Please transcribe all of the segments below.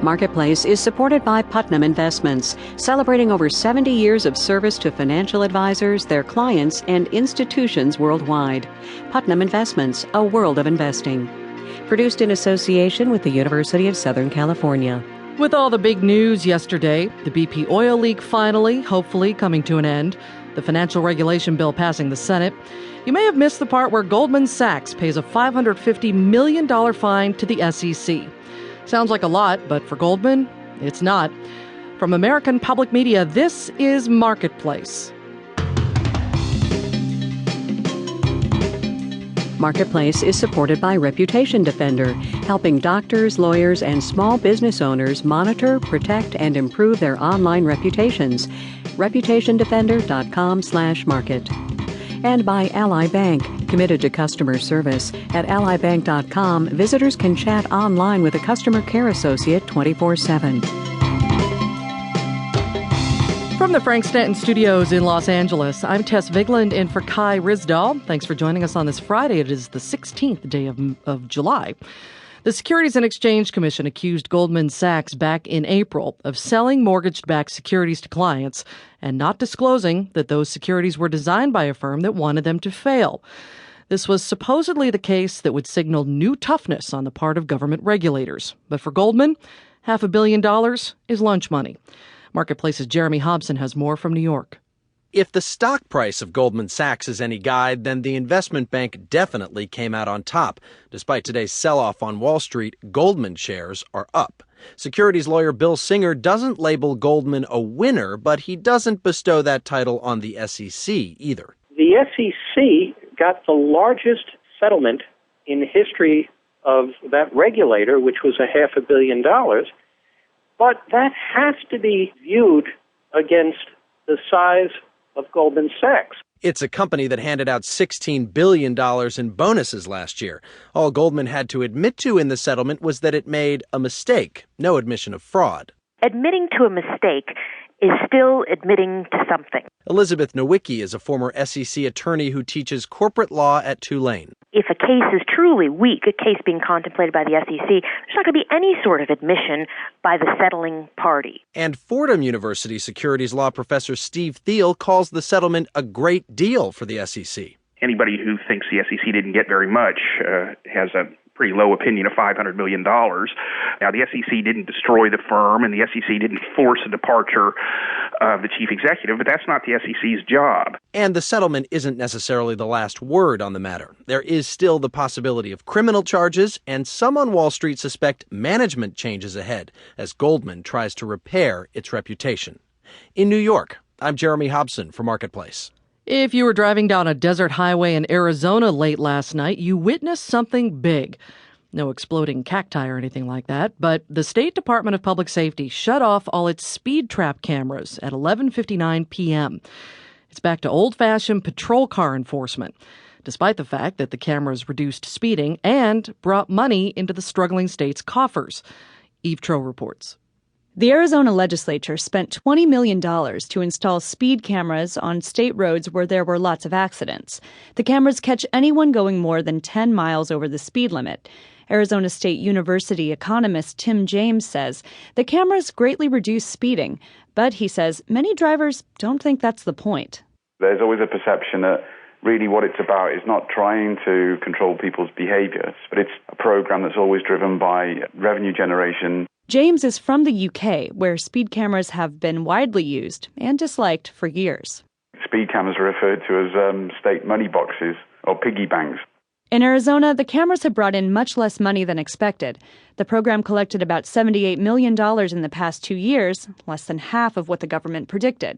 Marketplace is supported by Putnam Investments, celebrating over 70 years of service to financial advisors, their clients, and institutions worldwide. Putnam Investments, a world of investing. Produced in association with the University of Southern California. With all the big news yesterday, the BP oil leak finally, hopefully, coming to an end, the financial regulation bill passing the Senate, you may have missed the part where Goldman Sachs pays a $550 million fine to the SEC. Sounds like a lot, but for Goldman, it's not. From American Public Media, this is Marketplace. Marketplace is supported by Reputation Defender, helping doctors, lawyers, and small business owners monitor, protect, and improve their online reputations. ReputationDefender.com/market. And by Ally Bank, committed to customer service. At allybank.com, visitors can chat online with a customer care associate 24/7. From the Frank Stanton Studios in Los Angeles, I'm Tess Vigland in for Kai Ryssdal. Thanks for joining us on this Friday. It is the 16th day of July. The Securities and Exchange Commission accused Goldman Sachs back in April of selling mortgage-backed securities to clients and not disclosing that those securities were designed by a firm that wanted them to fail. This was supposedly the case that would signal new toughness on the part of government regulators. But for Goldman, $500 million is lunch money. Marketplace's Jeremy Hobson has more from New York. If the stock price of Goldman Sachs is any guide, then the investment bank definitely came out on top. Despite today's sell-off on Wall Street, Goldman shares are up. Securities lawyer Bill Singer doesn't label Goldman a winner, but he doesn't bestow that title on the SEC either. The SEC got the largest settlement in the history of that regulator, which was $500 million. But that has to be viewed against the size of Goldman Sachs. It's a company that handed out $16 billion in bonuses last year. All Goldman had to admit to in the settlement was that it made a mistake, no admission of fraud. Admitting to a mistake is still admitting to something. Elizabeth Nowicki is a former SEC attorney who teaches corporate law at Tulane. If a case is truly weak, a case being contemplated by the SEC, there's not going to be any sort of admission by the settling party. And Fordham University securities law professor Steve Thiel calls the settlement a great deal for the SEC. Anybody who thinks the SEC didn't get very much has a pretty low opinion of $500 million. Now, the SEC didn't destroy the firm, and the SEC didn't force a departure of the chief executive, but that's not the SEC's job. And the settlement isn't necessarily the last word on the matter. There is still the possibility of criminal charges, and some on Wall Street suspect management changes ahead as Goldman tries to repair its reputation. In New York, I'm Jeremy Hobson for Marketplace. If you were driving down a desert highway in Arizona late last night, you witnessed something big. No exploding cacti or anything like that, but the State Department of Public Safety shut off all its speed trap cameras at 11:59 p.m. It's back to old-fashioned patrol car enforcement, despite the fact that the cameras reduced speeding and brought money into the struggling state's coffers. Eve Tro reports. The Arizona legislature spent $20 million to install speed cameras on state roads where there were lots of accidents. The cameras catch anyone going more than 10 miles over the speed limit. Arizona State University economist Tim James says the cameras greatly reduce speeding, but he says many drivers don't think that's the point. There's always a perception that really what it's about is not trying to control people's behaviors, but it's a program that's always driven by revenue generation. James is from the UK, where speed cameras have been widely used and disliked for years. Speed cameras are referred to as state money boxes or piggy banks. In Arizona, the cameras have brought in much less money than expected. The program collected about $78 million in the past 2 years, less than half of what the government predicted.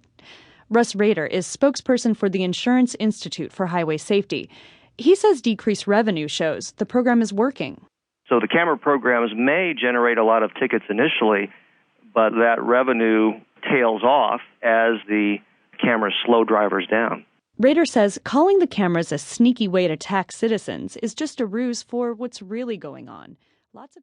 Russ Rader is spokesperson for the Insurance Institute for Highway Safety. He says decreased revenue shows the program is working. So the camera programs may generate a lot of tickets initially, but that revenue tails off as the cameras slow drivers down. Rader says calling the cameras a sneaky way to tax citizens is just a ruse for what's really going on. Lots of